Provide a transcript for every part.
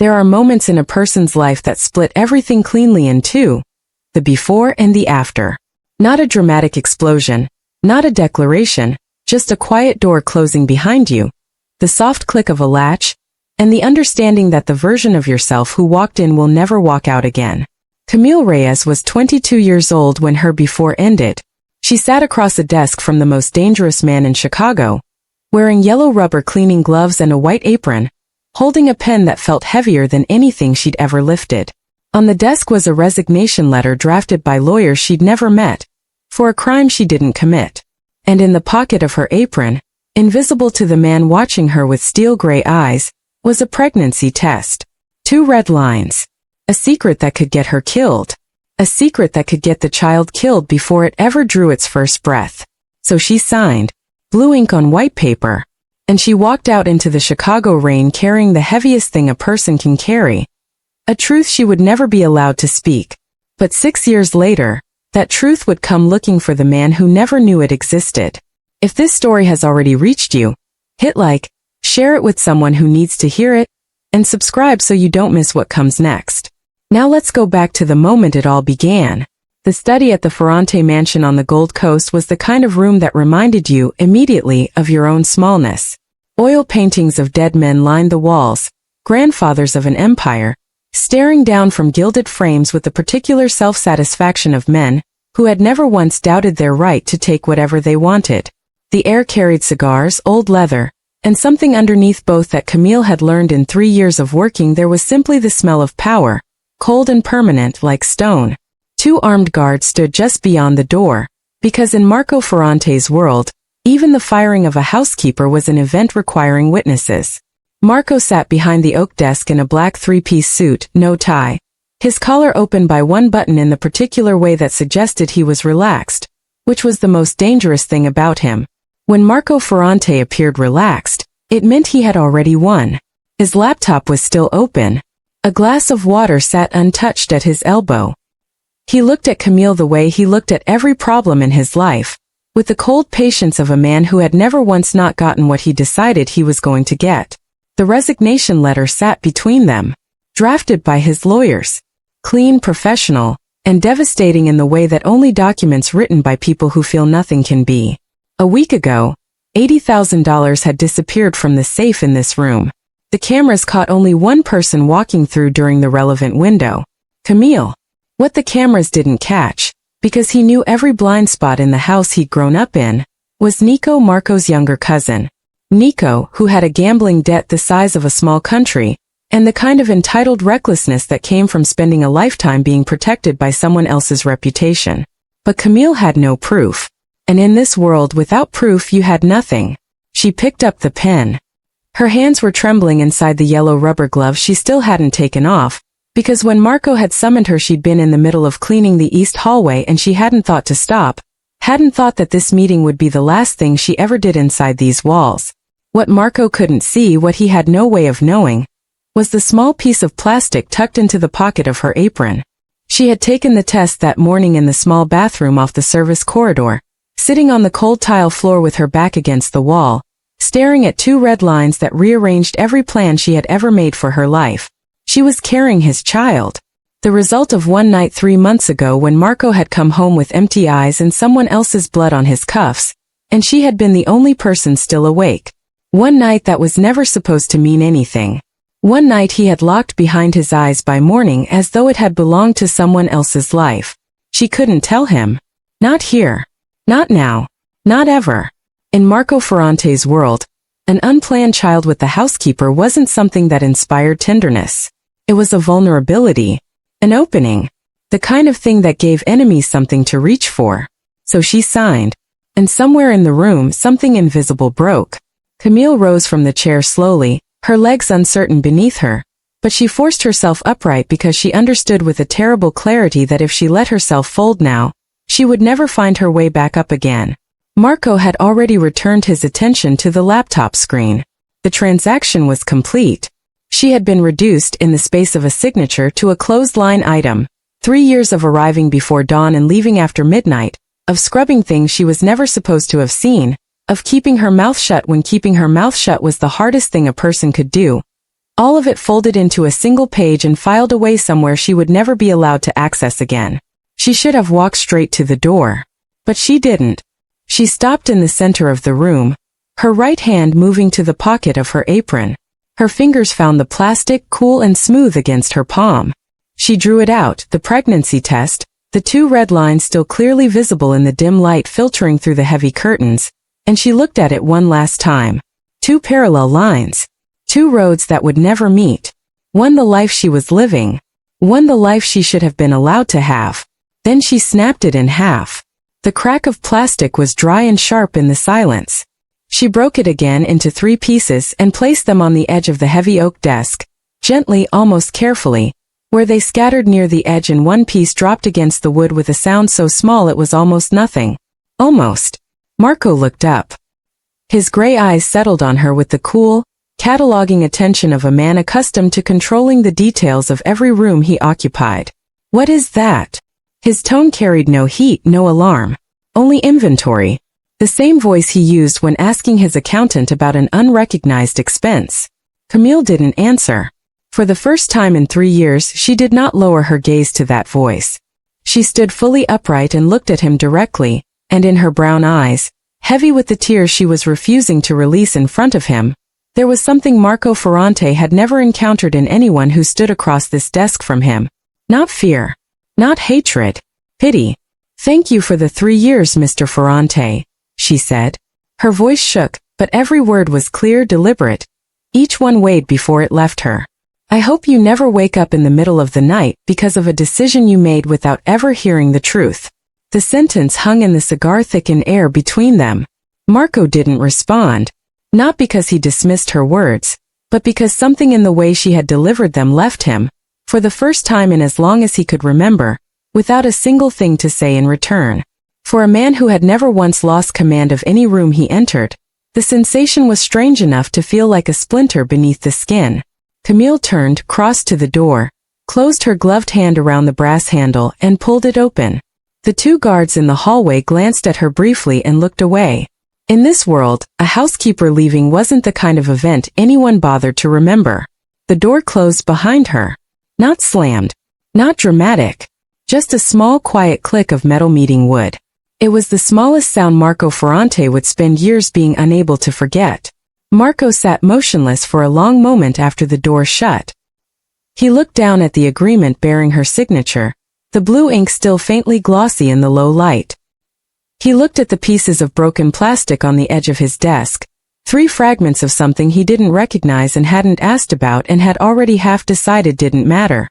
There are moments in a person's life that split everything cleanly in two, the before and the after. Not a dramatic explosion, not a declaration, just a quiet door closing behind you, the soft click of a latch, and the understanding that the version of yourself who walked in will never walk out again. Camille Reyes was 22 years old when her before ended. She sat across a desk from the most dangerous man in Chicago, wearing yellow rubber cleaning gloves and a white apron, holding a pen that felt heavier than anything she'd ever lifted. On the desk was a resignation letter drafted by lawyers she'd never met, for a crime she didn't commit. And in the pocket of her apron, invisible to the man watching her with steel-gray eyes, was a pregnancy test. 2 red lines. A secret that could get her killed. A secret that could get the child killed before it ever drew its first breath. So she signed, blue ink on white paper, and she walked out into the Chicago rain carrying the heaviest thing a person can carry. A truth she would never be allowed to speak. But 6 years later, that truth would come looking for the man who never knew it existed. If this story has already reached you, hit like, share it with someone who needs to hear it, and subscribe so you don't miss what comes next. Now let's go back to the moment it all began. The study at the Ferrante Mansion on the Gold Coast was the kind of room that reminded you immediately of your own smallness. Oil paintings of dead men lined the walls, grandfathers of an empire, staring down from gilded frames with the particular self-satisfaction of men who had never once doubted their right to take whatever they wanted. The air carried cigars, old leather, and something underneath both that Camille had learned in 3 years of working. There was simply the smell of power, cold and permanent like stone. 2 armed guards stood just beyond the door, because in Marco Ferrante's world, even the firing of a housekeeper was an event requiring witnesses. Marco sat behind the oak desk in a black 3-piece suit, no tie, his collar open by one button in the particular way that suggested he was relaxed, which was the most dangerous thing about him. When Marco Ferrante appeared relaxed, it meant he had already won. His laptop was still open. A glass of water sat untouched at his elbow. He looked at Camille the way he looked at every problem in his life, with the cold patience of a man who had never once not gotten what he decided he was going to get. The resignation letter sat between them, drafted by his lawyers, clean, professional, and devastating in the way that only documents written by people who feel nothing can be. A week ago, $80,000 had disappeared from the safe in this room. The cameras caught only one person walking through during the relevant window. Camille. What the cameras didn't catch, because he knew every blind spot in the house he'd grown up in, was Nico, Marco's younger cousin. Nico, who had a gambling debt the size of a small country, and the kind of entitled recklessness that came from spending a lifetime being protected by someone else's reputation. But Camille had no proof. And in this world without proof you had nothing. She picked up the pen. Her hands were trembling inside the yellow rubber glove she still hadn't taken off, because when Marco had summoned her she'd been in the middle of cleaning the east hallway and she hadn't thought to stop, hadn't thought that this meeting would be the last thing she ever did inside these walls. What Marco couldn't see, what he had no way of knowing, was the small piece of plastic tucked into the pocket of her apron. She had taken the test that morning in the small bathroom off the service corridor, sitting on the cold tile floor with her back against the wall, staring at 2 red lines that rearranged every plan she had ever made for her life. She was carrying his child. The result of one night 3 months ago when Marco had come home with empty eyes and someone else's blood on his cuffs, and she had been the only person still awake. One night that was never supposed to mean anything. One night he had locked behind his eyes by morning as though it had belonged to someone else's life. She couldn't tell him. Not here. Not now. Not ever. In Marco Ferrante's world, an unplanned child with the housekeeper wasn't something that inspired tenderness. It was a vulnerability. An opening. The kind of thing that gave enemies something to reach for. So she signed. And somewhere in the room something invisible broke. Camille rose from the chair slowly, her legs uncertain beneath her, but she forced herself upright because she understood with a terrible clarity that if she let herself fold now, she would never find her way back up again. Marco had already returned his attention to the laptop screen. The transaction was complete. She had been reduced in the space of a signature to a clothesline item. 3 years of arriving before dawn and leaving after midnight, of scrubbing things she was never supposed to have seen, of keeping her mouth shut when keeping her mouth shut was the hardest thing a person could do, All of it folded into a single page and filed away somewhere she would never be allowed to access again. She should have walked straight to the door. But she didn't. She stopped in the center of the room, her right hand moving to the pocket of her apron. Her fingers found the plastic, cool and smooth against her palm. She drew it out, the pregnancy test, the 2 red lines still clearly visible in the dim light filtering through the heavy curtains, and she looked at it one last time. 2 parallel lines. 2 roads that would never meet. One the life she was living. One the life she should have been allowed to have. Then she snapped it in half. The crack of plastic was dry and sharp in the silence. She broke it again into 3 pieces and placed them on the edge of the heavy oak desk, gently, almost carefully, where they scattered near the edge, and one piece dropped against the wood with a sound so small it was almost nothing. Almost. Marco looked up. His gray eyes settled on her with the cool, cataloging attention of a man accustomed to controlling the details of every room he occupied. "What is that?" His tone carried no heat, no alarm. Only inventory. The same voice he used when asking his accountant about an unrecognized expense. Camille didn't answer. For the first time in 3 years, she did not lower her gaze to that voice. She stood fully upright and looked at him directly, and in her brown eyes, heavy with the tears she was refusing to release in front of him, there was something Marco Ferrante had never encountered in anyone who stood across this desk from him. Not fear. Not hatred. Pity. "Thank you for the 3 years, Mr. Ferrante," she said. Her voice shook, but every word was clear, deliberate. Each one weighed before it left her. "I hope you never wake up in the middle of the night because of a decision you made without ever hearing the truth." The sentence hung in the cigar-thickened air between them. Marco didn't respond. Not because he dismissed her words, but because something in the way she had delivered them left him, for the first time in as long as he could remember, without a single thing to say in return. For a man who had never once lost command of any room he entered, the sensation was strange enough to feel like a splinter beneath the skin. Camille turned, crossed to the door, closed her gloved hand around the brass handle, and pulled it open. The 2 guards in the hallway glanced at her briefly and looked away. In this world, a housekeeper leaving wasn't the kind of event anyone bothered to remember. The door closed behind her. Not slammed. Not dramatic. Just a small, quiet click of metal meeting wood. It was the smallest sound Marco Ferrante would spend years being unable to forget. Marco sat motionless for a long moment after the door shut. He looked down at the agreement bearing her signature, the blue ink still faintly glossy in the low light. He looked at the pieces of broken plastic on the edge of his desk, 3 fragments of something he didn't recognize and hadn't asked about and had already half decided didn't matter.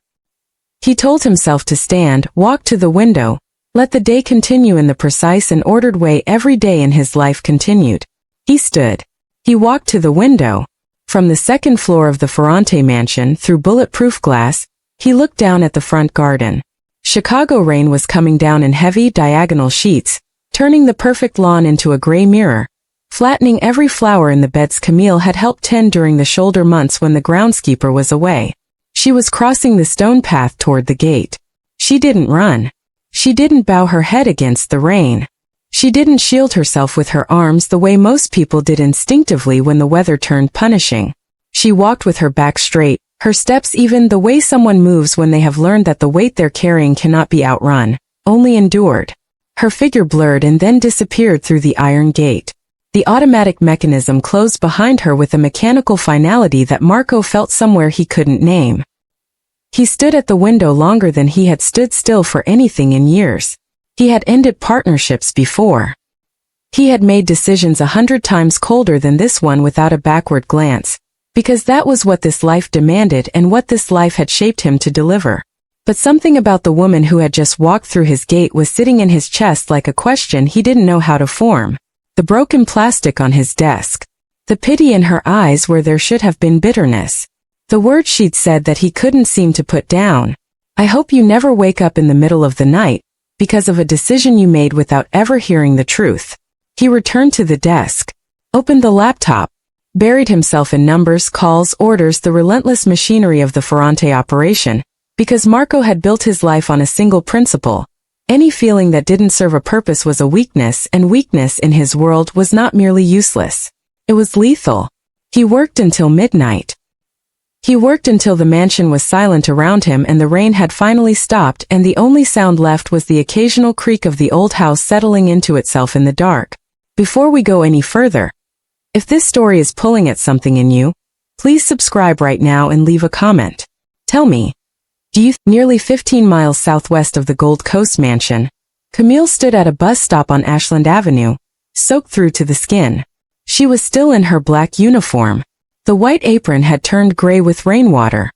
He told himself to stand, walk to the window, let the day continue in the precise and ordered way every day in his life continued. He stood. He walked to the window. From the 2nd floor of the Ferrante mansion, through bulletproof glass, he looked down at the front garden. Chicago rain was coming down in heavy, diagonal sheets, turning the perfect lawn into a gray mirror, flattening every flower in the beds Camille had helped tend during the shoulder months when the groundskeeper was away. She was crossing the stone path toward the gate. She didn't run. She didn't bow her head against the rain. She didn't shield herself with her arms the way most people did instinctively when the weather turned punishing. She walked with her back straight, her steps even, the way someone moves when they have learned that the weight they're carrying cannot be outrun, only endured. Her figure blurred and then disappeared through the iron gate. The automatic mechanism closed behind her with a mechanical finality that Marco felt somewhere he couldn't name. He stood at the window longer than he had stood still for anything in years. He had ended partnerships before. He had made decisions 100 times colder than this one without a backward glance, because that was what this life demanded and what this life had shaped him to deliver. But something about the woman who had just walked through his gate was sitting in his chest like a question he didn't know how to form. The broken plastic on his desk. The pity in her eyes where there should have been bitterness. The words she'd said that he couldn't seem to put down. "I hope you never wake up in the middle of the night because of a decision you made without ever hearing the truth." He returned to the desk, opened the laptop, buried himself in numbers, calls, orders, the relentless machinery of the Ferrante operation, because Marco had built his life on a single principle. Any feeling that didn't serve a purpose was a weakness, and weakness in his world was not merely useless. It was lethal. He worked until midnight. He worked until the mansion was silent around him and the rain had finally stopped and the only sound left was the occasional creak of the old house settling into itself in the dark. Before we go any further, if this story is pulling at something in you, please subscribe right now and leave a comment. Tell me, nearly 15 miles southwest of the Gold Coast mansion, Camille stood at a bus stop on Ashland Avenue, soaked through to the skin. She was still in her black uniform. The white apron had turned gray with rainwater.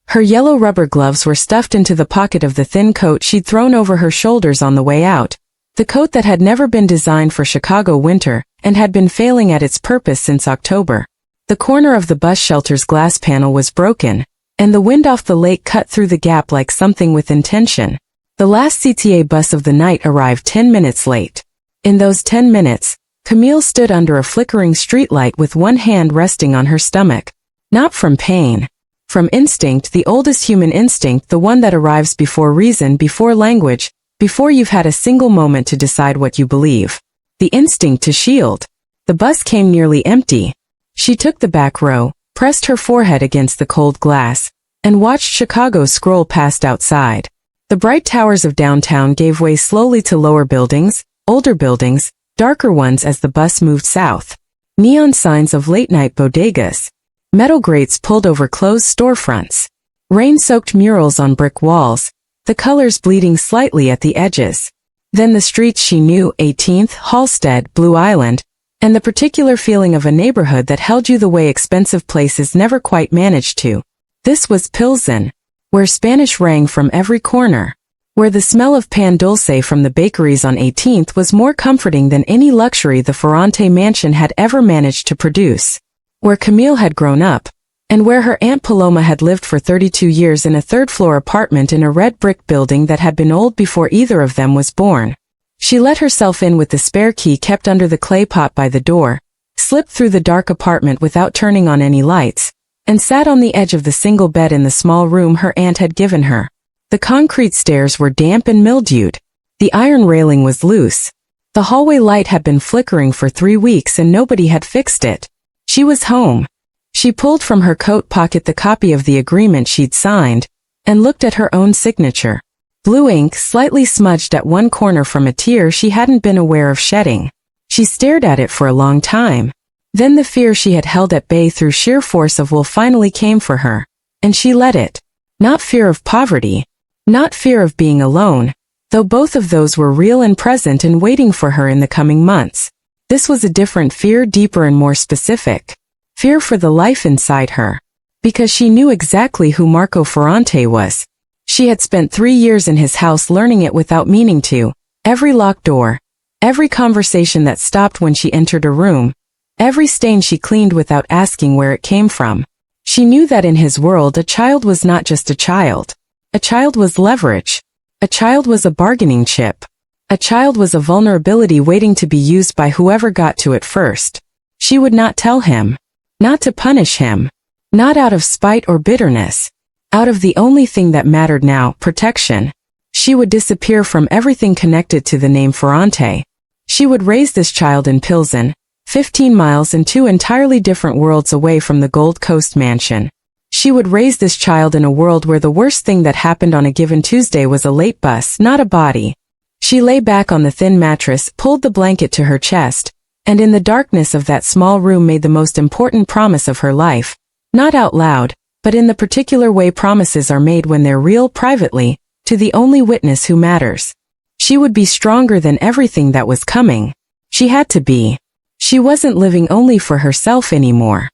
Her yellow rubber gloves were stuffed into the pocket of the thin coat she'd thrown over her shoulders on the way out, the coat that had never been designed for Chicago winter and had been failing at its purpose since October. The corner of the bus shelter's glass panel was broken, and the wind off the lake cut through the gap like something with intention. The last CTA bus of the night arrived 10 minutes late. In those 10 minutes, Camille stood under a flickering streetlight with one hand resting on her stomach. Not from pain. From instinct, the oldest human instinct, the one that arrives before reason, before language, before you've had a single moment to decide what you believe. The instinct to shield. The bus came nearly empty. She took the back row, pressed her forehead against the cold glass, and watched Chicago scroll past outside. The bright towers of downtown gave way slowly to lower buildings, older buildings, darker ones as the bus moved south. Neon signs of late-night bodegas. Metal grates pulled over closed storefronts. Rain-soaked murals on brick walls, the colors bleeding slightly at the edges. Then the streets she knew, 18th, Halsted, Blue Island, and the particular feeling of a neighborhood that held you the way expensive places never quite managed to. This was Pilsen, where Spanish rang from every corner, where the smell of pan dulce from the bakeries on 18th was more comforting than any luxury the Ferrante mansion had ever managed to produce, where Camille had grown up, and where her Aunt Paloma had lived for 32 years in a third-floor apartment in a red brick building that had been old before either of them was born. She let herself in with the spare key kept under the clay pot by the door, slipped through the dark apartment without turning on any lights, and sat on the edge of the single bed in the small room her aunt had given her. The concrete stairs were damp and mildewed. The iron railing was loose. The hallway light had been flickering for 3 weeks and nobody had fixed it. She was home. She pulled from her coat pocket the copy of the agreement she'd signed, and looked at her own signature. Blue ink slightly smudged at one corner from a tear she hadn't been aware of shedding. She stared at it for a long time. Then the fear she had held at bay through sheer force of will finally came for her, and she let it. Not fear of poverty. Not fear of being alone, though both of those were real and present and waiting for her in the coming months. This was a different fear, deeper and more specific. Fear for the life inside her. Because she knew exactly who Marco Ferrante was. She had spent 3 years in his house learning it without meaning to. Every locked door. Every conversation that stopped when she entered a room. Every stain she cleaned without asking where it came from. She knew that in his world a child was not just a child. A child was leverage. A child was a bargaining chip. A child was a vulnerability waiting to be used by whoever got to it first. She would not tell him. Not to punish him. Not out of spite or bitterness. Out of the only thing that mattered now, protection. She would disappear from everything connected to the name Ferrante. She would raise this child in Pilsen, 15 miles and 2 entirely different worlds away from the Gold Coast mansion. She would raise this child in a world where the worst thing that happened on a given Tuesday was a late bus, not a body. She lay back on the thin mattress, pulled the blanket to her chest, and in the darkness of that small room made the most important promise of her life. Not out loud, but in the particular way promises are made when they're real privately, to the only witness who matters. She would be stronger than everything that was coming. She had to be. She wasn't living only for herself anymore.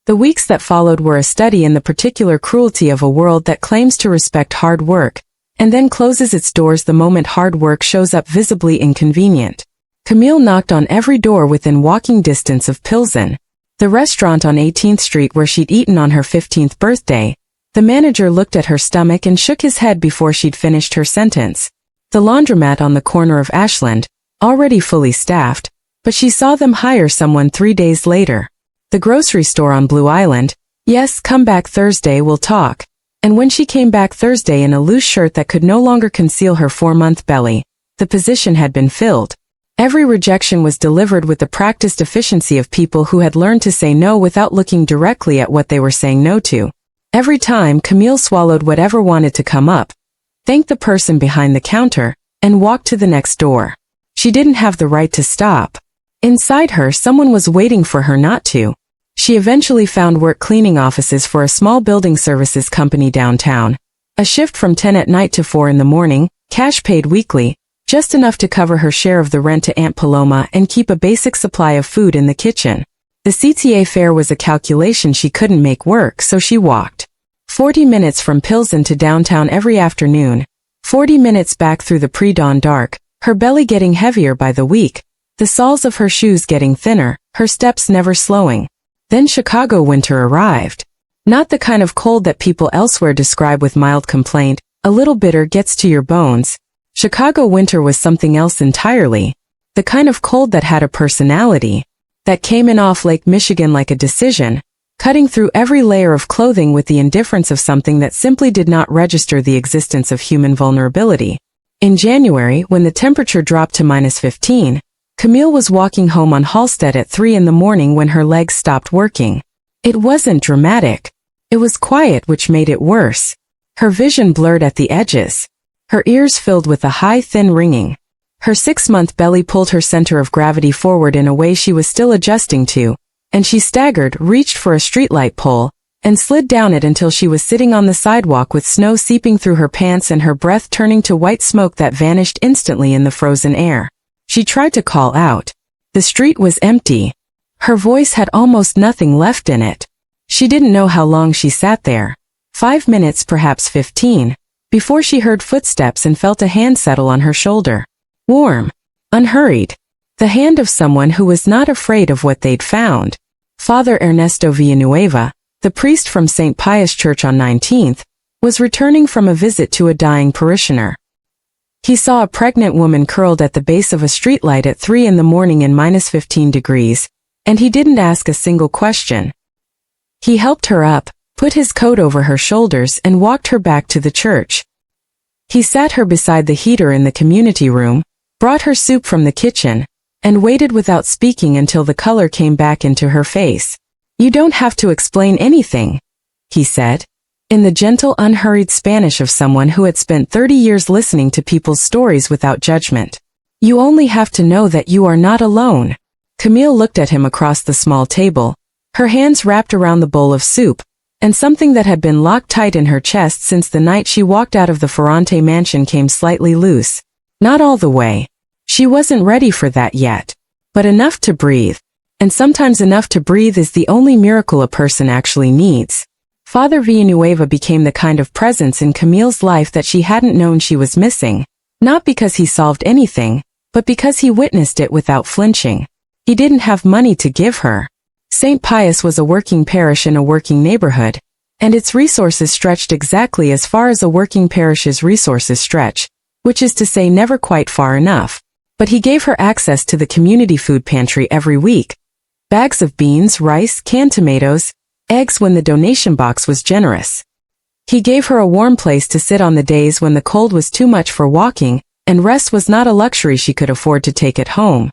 The weeks that followed were a study in the particular cruelty of a world that claims to respect hard work, and then closes its doors the moment hard work shows up visibly inconvenient. Camille knocked on every door within walking distance of Pilsen. The restaurant on 18th Street where she'd eaten on her 15th birthday. The manager looked at her stomach and shook his head before she'd finished her sentence. The laundromat on the corner of Ashland, already fully staffed, but she saw them hire someone 3 days later. The grocery store on Blue Island, yes, come back Thursday, we'll talk. And when she came back Thursday in a loose shirt that could no longer conceal her 4-month belly, the position had been filled. Every rejection was delivered with the practiced efficiency of people who had learned to say no without looking directly at what they were saying no to. Every time, Camille swallowed whatever wanted to come up, thanked the person behind the counter, and walked to the next door. She didn't have the right to stop. Inside her, someone was waiting for her not to. She eventually found work cleaning offices for a small building services company downtown. A shift from 10 at night to 4 in the morning, cash paid weekly, just enough to cover her share of the rent to Aunt Paloma and keep a basic supply of food in the kitchen. The CTA fare was a calculation she couldn't make work, so she walked 40 minutes from Pilsen to downtown every afternoon, 40 minutes back through the pre-dawn dark, her belly getting heavier by the week, the soles of her shoes getting thinner, her steps never slowing. Then Chicago winter arrived. Not the kind of cold that people elsewhere describe with mild complaint, a little bitter gets to your bones. Chicago winter was something else entirely. The kind of cold that had a personality, that came in off Lake Michigan like a decision, cutting through every layer of clothing with the indifference of something that simply did not register the existence of human vulnerability. In January, when the temperature dropped to -15, Camille was walking home on Halsted at 3 in the morning when her legs stopped working. It wasn't dramatic. It was quiet, which made it worse. Her vision blurred at the edges. Her ears filled with a high, thin ringing. Her 6-month belly pulled her center of gravity forward in a way she was still adjusting to, and she staggered, reached for a streetlight pole, and slid down it until she was sitting on the sidewalk with snow seeping through her pants and her breath turning to white smoke that vanished instantly in the frozen air. She tried to call out. The street was empty. Her voice had almost nothing left in it. She didn't know how long she sat there. 5 minutes, perhaps 15, before she heard footsteps and felt a hand settle on her shoulder. Warm. Unhurried. The hand of someone who was not afraid of what they'd found. Father Ernesto Villanueva, the priest from St. Pius Church on 19th, was returning from a visit to a dying parishioner. He saw a pregnant woman curled at the base of a streetlight at 3 in the morning in -15 degrees, and he didn't ask a single question. He helped her up, put his coat over her shoulders and walked her back to the church. He sat her beside the heater in the community room, brought her soup from the kitchen, and waited without speaking until the color came back into her face. "You don't have to explain anything," he said, in the gentle, unhurried Spanish of someone who had spent 30 years listening to people's stories without judgment. "You only have to know that you are not alone." Camille looked at him across the small table, her hands wrapped around the bowl of soup, and something that had been locked tight in her chest since the night she walked out of the Ferrante mansion came slightly loose. Not all the way. She wasn't ready for that yet. But enough to breathe. And sometimes enough to breathe is the only miracle a person actually needs. Father Villanueva became the kind of presence in Camille's life that she hadn't known she was missing. Not because he solved anything, but because he witnessed it without flinching. He didn't have money to give her. St. Pius was a working parish in a working neighborhood, and its resources stretched exactly as far as a working parish's resources stretch, which is to say never quite far enough. But he gave her access to the community food pantry every week. Bags of beans, rice, canned tomatoes, eggs when the donation box was generous. He gave her a warm place to sit on the days when the cold was too much for walking, and rest was not a luxury she could afford to take at home.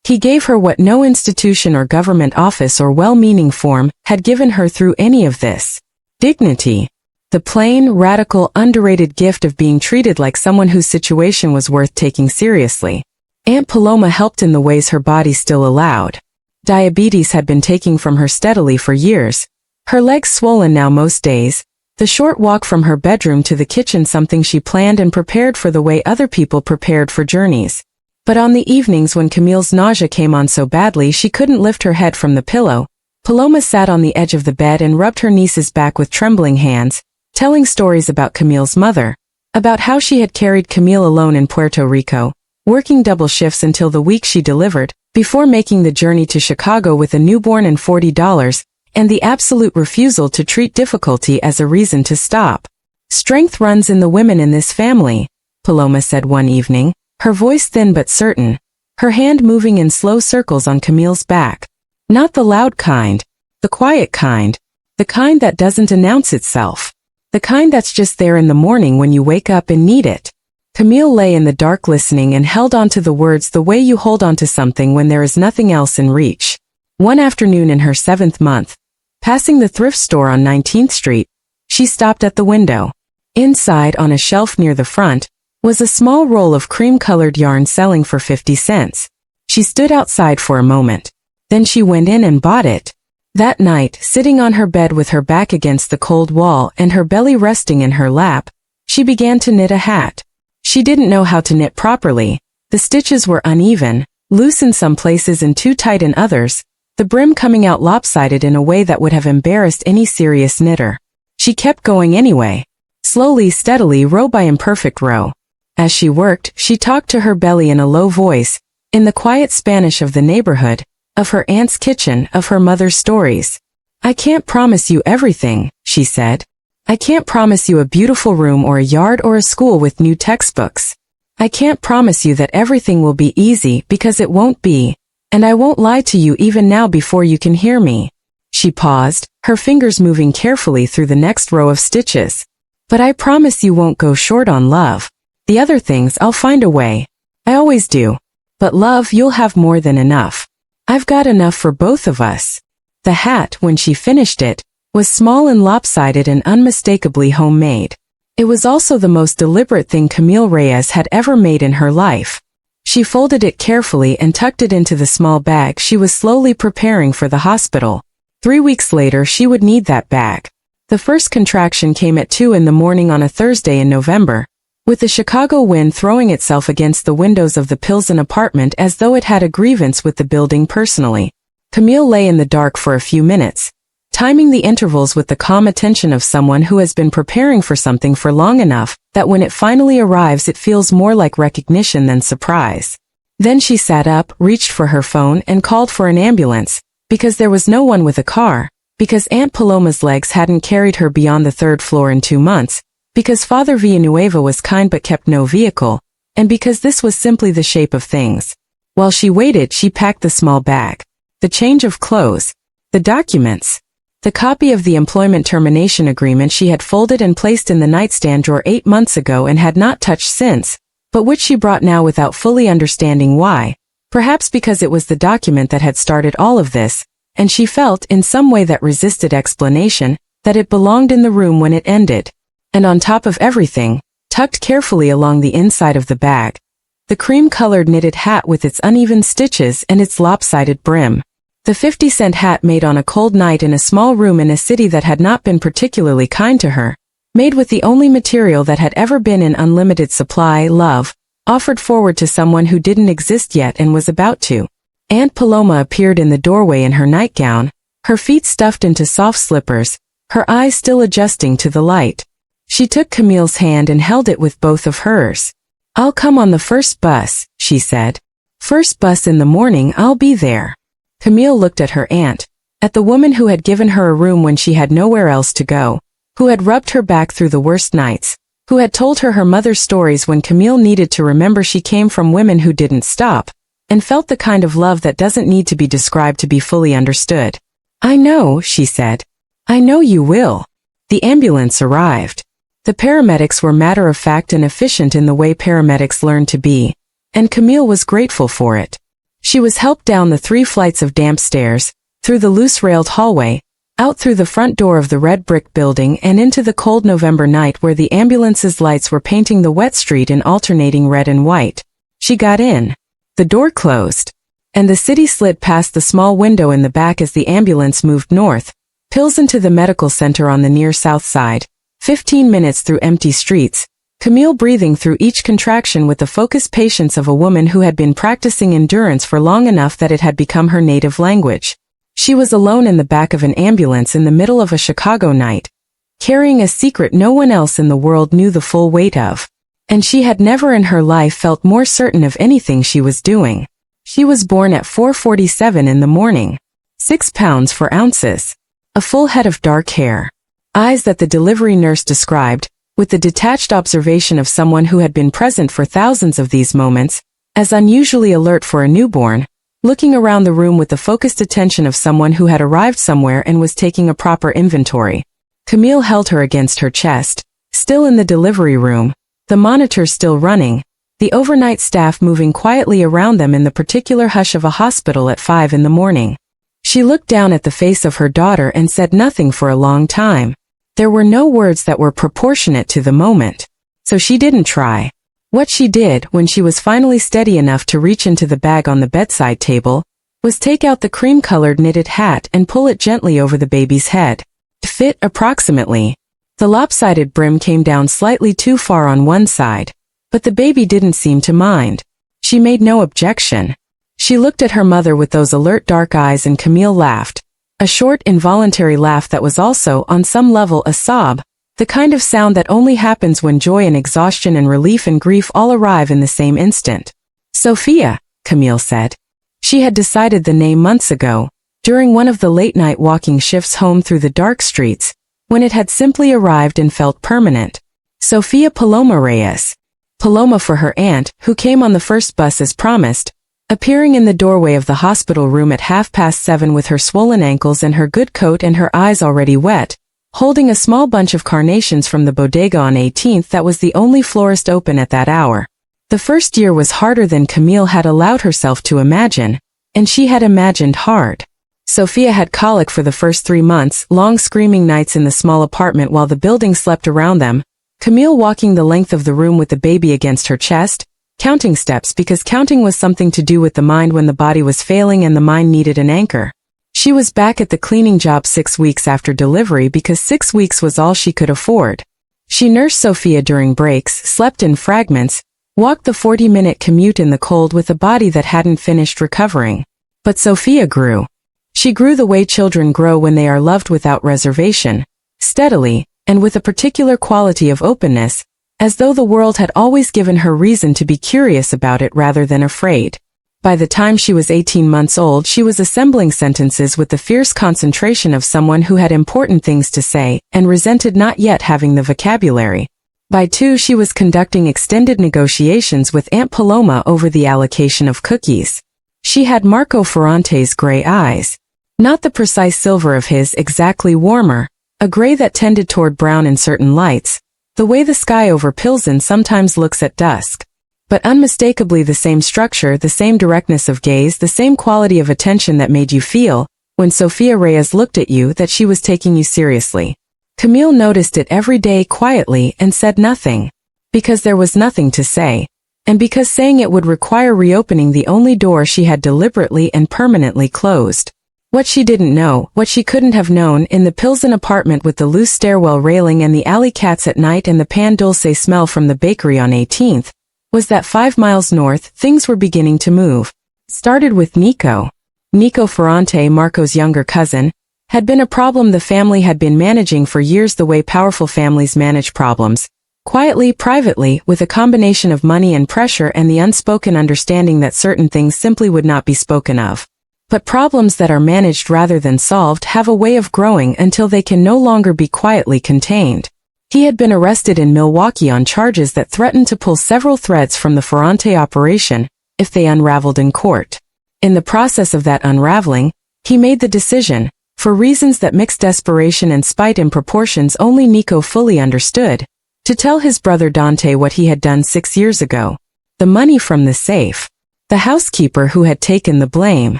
He gave her what no institution or government office or well-meaning form had given her through any of this. Dignity. The plain, radical, underrated gift of being treated like someone whose situation was worth taking seriously. Aunt Paloma helped in the ways her body still allowed. Diabetes had been taking from her steadily for years. Her legs swollen now most days. The short walk from her bedroom to the kitchen something she planned and prepared for the way other people prepared for journeys. But on the evenings when Camille's nausea came on so badly she couldn't lift her head from the pillow, Paloma sat on the edge of the bed and rubbed her niece's back with trembling hands, telling stories about Camille's mother, about how she had carried Camille alone in Puerto Rico, working double shifts until the week she delivered, before making the journey to Chicago with a newborn and $40, and the absolute refusal to treat difficulty as a reason to stop. "Strength runs in the women in this family," Paloma said one evening, her voice thin but certain, her hand moving in slow circles on Camille's back. "Not the loud kind, the quiet kind, the kind that doesn't announce itself, the kind that's just there in the morning when you wake up and need it." Camille lay in the dark listening and held on to the words the way you hold on to something when there is nothing else in reach. One afternoon in her 7th month, passing the thrift store on 19th Street, She stopped at the window. Inside, on a shelf near the front, was a small roll of cream-colored yarn selling for 50 cents. She stood outside for a moment. Then she went in and bought it. That night, sitting on her bed with her back against the cold wall and her belly resting in her lap, she began to knit a hat. She didn't know how to knit properly. The stitches were uneven, loose in some places and too tight in others, the brim coming out lopsided in a way that would have embarrassed any serious knitter. She kept going anyway. Slowly, steadily, row by imperfect row. As she worked, she talked to her belly in a low voice, in the quiet Spanish of the neighborhood, of her aunt's kitchen, of her mother's stories. "I can't promise you everything," she said. "I can't promise you a beautiful room or a yard or a school with new textbooks. I can't promise you that everything will be easy because it won't be, and I won't lie to you even now before you can hear me." She paused, her fingers moving carefully through the next row of stitches. "But I promise you won't go short on love. The other things I'll find a way. I always do. But love, you'll have more than enough. I've got enough for both of us." The hat, when she finished it, was small and lopsided and unmistakably homemade. It was also the most deliberate thing Camille Reyes had ever made in her life. She folded it carefully and tucked it into the small bag she was slowly preparing for the hospital. 3 weeks later she would need that bag. The first contraction came at 2 in the morning on a Thursday in November, with the Chicago wind throwing itself against the windows of the Pilsen apartment as though it had a grievance with the building personally. Camille lay in the dark for a few minutes, timing the intervals with the calm attention of someone who has been preparing for something for long enough that when it finally arrives it feels more like recognition than surprise. Then she sat up, reached for her phone and called for an ambulance, because there was no one with a car, because Aunt Paloma's legs hadn't carried her beyond the 3rd floor in 2 months, because Father Villanueva was kind but kept no vehicle, and because this was simply the shape of things. While she waited, she packed the small bag, the change of clothes, the documents, the copy of the employment termination agreement she had folded and placed in the nightstand drawer 8 months ago and had not touched since, but which she brought now without fully understanding why, perhaps because it was the document that had started all of this, and she felt, in some way that resisted explanation, that it belonged in the room when it ended. And on top of everything, tucked carefully along the inside of the bag, the cream-colored knitted hat with its uneven stitches and its lopsided brim. The 50-cent hat made on a cold night in a small room in a city that had not been particularly kind to her, made with the only material that had ever been in unlimited supply, love, offered forward to someone who didn't exist yet and was about to. Aunt Paloma appeared in the doorway in her nightgown, her feet stuffed into soft slippers, her eyes still adjusting to the light. She took Camille's hand and held it with both of hers. "I'll come on the first bus," she said. "First bus in the morning, I'll be there." Camille looked at her aunt, at the woman who had given her a room when she had nowhere else to go, who had rubbed her back through the worst nights, who had told her mother's stories when Camille needed to remember she came from women who didn't stop, and felt the kind of love that doesn't need to be described to be fully understood. "I know," she said. "I know you will." The ambulance arrived. The paramedics were matter-of-fact and efficient in the way paramedics learn to be, and Camille was grateful for it. She was helped down the 3 flights of damp stairs, through the loose-railed hallway, out through the front door of the red brick building and into the cold November night where the ambulance's lights were painting the wet street in alternating red and white. She got in. The door closed, and the city slid past the small window in the back as the ambulance moved north, Pilsen to the medical center on the near south side, 15 minutes through empty streets, Camille breathing through each contraction with the focused patience of a woman who had been practicing endurance for long enough that it had become her native language. She was alone in the back of an ambulance in the middle of a Chicago night, carrying a secret no one else in the world knew the full weight of. And she had never in her life felt more certain of anything she was doing. She was born at 4:47 in the morning. 6 pounds 4 ounces. A full head of dark hair. Eyes that the delivery nurse described, with the detached observation of someone who had been present for thousands of these moments, as unusually alert for a newborn, looking around the room with the focused attention of someone who had arrived somewhere and was taking a proper inventory. Camille held her against her chest, still in the delivery room, the monitors still running, the overnight staff moving quietly around them in the particular hush of a hospital at 5 in the morning. She looked down at the face of her daughter and said nothing for a long time. There were no words that were proportionate to the moment. So she didn't try. What she did, when she was finally steady enough to reach into the bag on the bedside table, was take out the cream-colored knitted hat and pull it gently over the baby's head. To fit approximately. The lopsided brim came down slightly too far on one side, but the baby didn't seem to mind. She made no objection. She looked at her mother with those alert dark eyes, and Camille laughed. A short, involuntary laugh that was also, on some level, a sob, the kind of sound that only happens when joy and exhaustion and relief and grief all arrive in the same instant. Sophia, Camille said. She had decided the name months ago, during one of the late-night walking shifts home through the dark streets, when it had simply arrived and felt permanent. Sophia Paloma Reyes. Paloma for her aunt, who came on the first bus as promised, appearing in the doorway of the hospital room at 7:30 with her swollen ankles and her good coat and her eyes already wet, holding a small bunch of carnations from the bodega on 18th that was the only florist open at that hour. The first year was harder than Camille had allowed herself to imagine, and she had imagined hard. Sophia had colic for the first 3 months, long screaming nights in the small apartment while the building slept around them, Camille walking the length of the room with the baby against her chest, counting steps because counting was something to do with the mind when the body was failing and the mind needed an anchor. She was back at the cleaning job 6 weeks after delivery because 6 weeks was all she could afford. She nursed Sophia during breaks, slept in fragments, walked the 40-minute commute in the cold with a body that hadn't finished recovering. But Sophia grew. She grew the way children grow when they are loved without reservation, steadily, and with a particular quality of openness, as though the world had always given her reason to be curious about it rather than afraid. By the time she was 18 months old, she was assembling sentences with the fierce concentration of someone who had important things to say, and resented not yet having the vocabulary. By 2, she was conducting extended negotiations with Aunt Paloma over the allocation of cookies. She had Marco Ferrante's gray eyes. Not the precise silver of his, exactly warmer, a gray that tended toward brown in certain lights, the way the sky over Pilsen sometimes looks at dusk. But unmistakably the same structure, the same directness of gaze, the same quality of attention that made you feel, when Sophia Reyes looked at you, that she was taking you seriously. Camille noticed it every day quietly and said nothing. Because there was nothing to say. And because saying it would require reopening the only door she had deliberately and permanently closed. What she didn't know, what she couldn't have known, in the Pilsen apartment with the loose stairwell railing and the alley cats at night and the pan dulce smell from the bakery on 18th, was that 5 miles north, things were beginning to move. Started with Nico. Nico Ferrante, Marco's younger cousin, had been a problem the family had been managing for years the way powerful families manage problems. Quietly, privately, with a combination of money and pressure and the unspoken understanding that certain things simply would not be spoken of. But problems that are managed rather than solved have a way of growing until they can no longer be quietly contained. He had been arrested in Milwaukee on charges that threatened to pull several threads from the Ferrante operation, if they unraveled in court. In the process of that unraveling, he made the decision, for reasons that mixed desperation and spite in proportions only Nico fully understood, to tell his brother Dante what he had done 6 years ago. The money from the safe. The housekeeper who had taken the blame.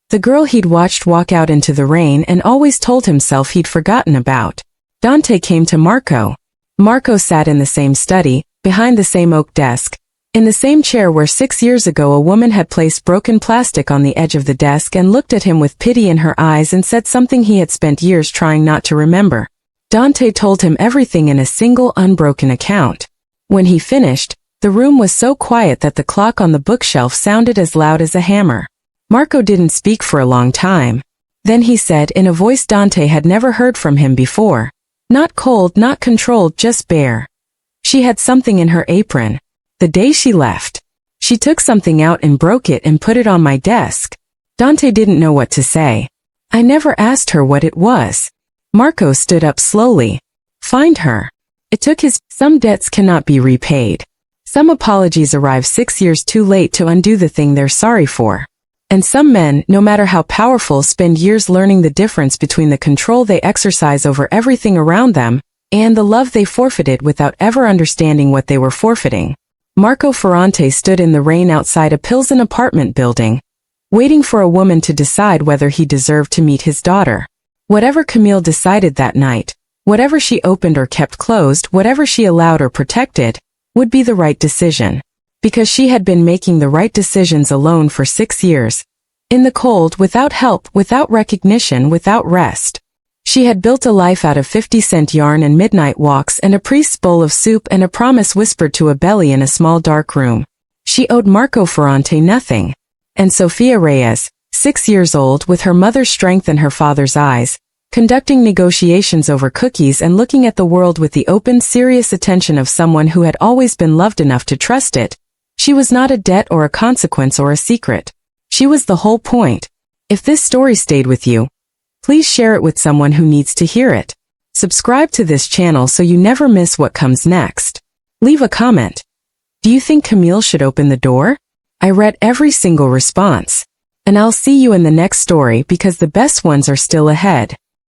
The girl he'd watched walk out into the rain and always told himself he'd forgotten about. Dante came to Marco. Marco sat in the same study, behind the same oak desk, in the same chair where 6 years ago a woman had placed broken plastic on the edge of the desk and looked at him with pity in her eyes and said something he had spent years trying not to remember. Dante told him everything in a single unbroken account. When he finished, the room was so quiet that the clock on the bookshelf sounded as loud as a hammer. Marco didn't speak for a long time. Then he said in a voice Dante had never heard from him before. Not cold, not controlled, just bare. She had something in her apron. The day she left. She took something out and broke it and put it on my desk. Dante didn't know what to say. I never asked her what it was. Marco stood up slowly. Find her. It took his. Some debts cannot be repaid. Some apologies arrive 6 years too late to undo the thing they're sorry for. And some men, no matter how powerful, spend years learning the difference between the control they exercise over everything around them, and the love they forfeited without ever understanding what they were forfeiting. Marco Ferrante stood in the rain outside a Pilsen apartment building, waiting for a woman to decide whether he deserved to meet his daughter. Whatever Camille decided that night, Whatever she opened or kept closed, whatever she allowed or protected, would be the right decision. Because she had been making the right decisions alone for 6 years. In the cold, without help, without recognition, without rest. She had built a life out of 50-cent yarn and midnight walks and a priest's bowl of soup and a promise whispered to a belly in a small dark room. She owed Marco Ferrante nothing. And Sofia Reyes, 6 years old with her mother's strength and her father's eyes, conducting negotiations over cookies and looking at the world with the open, serious attention of someone who had always been loved enough to trust it. She was not a debt or a consequence or a secret. She was the whole point. If this story stayed with you, please share it with someone who needs to hear it. Subscribe to this channel so you never miss what comes next. Leave a comment. Do you think Camille should open the door? I read every single response. And I'll see you in the next story because the best ones are still ahead.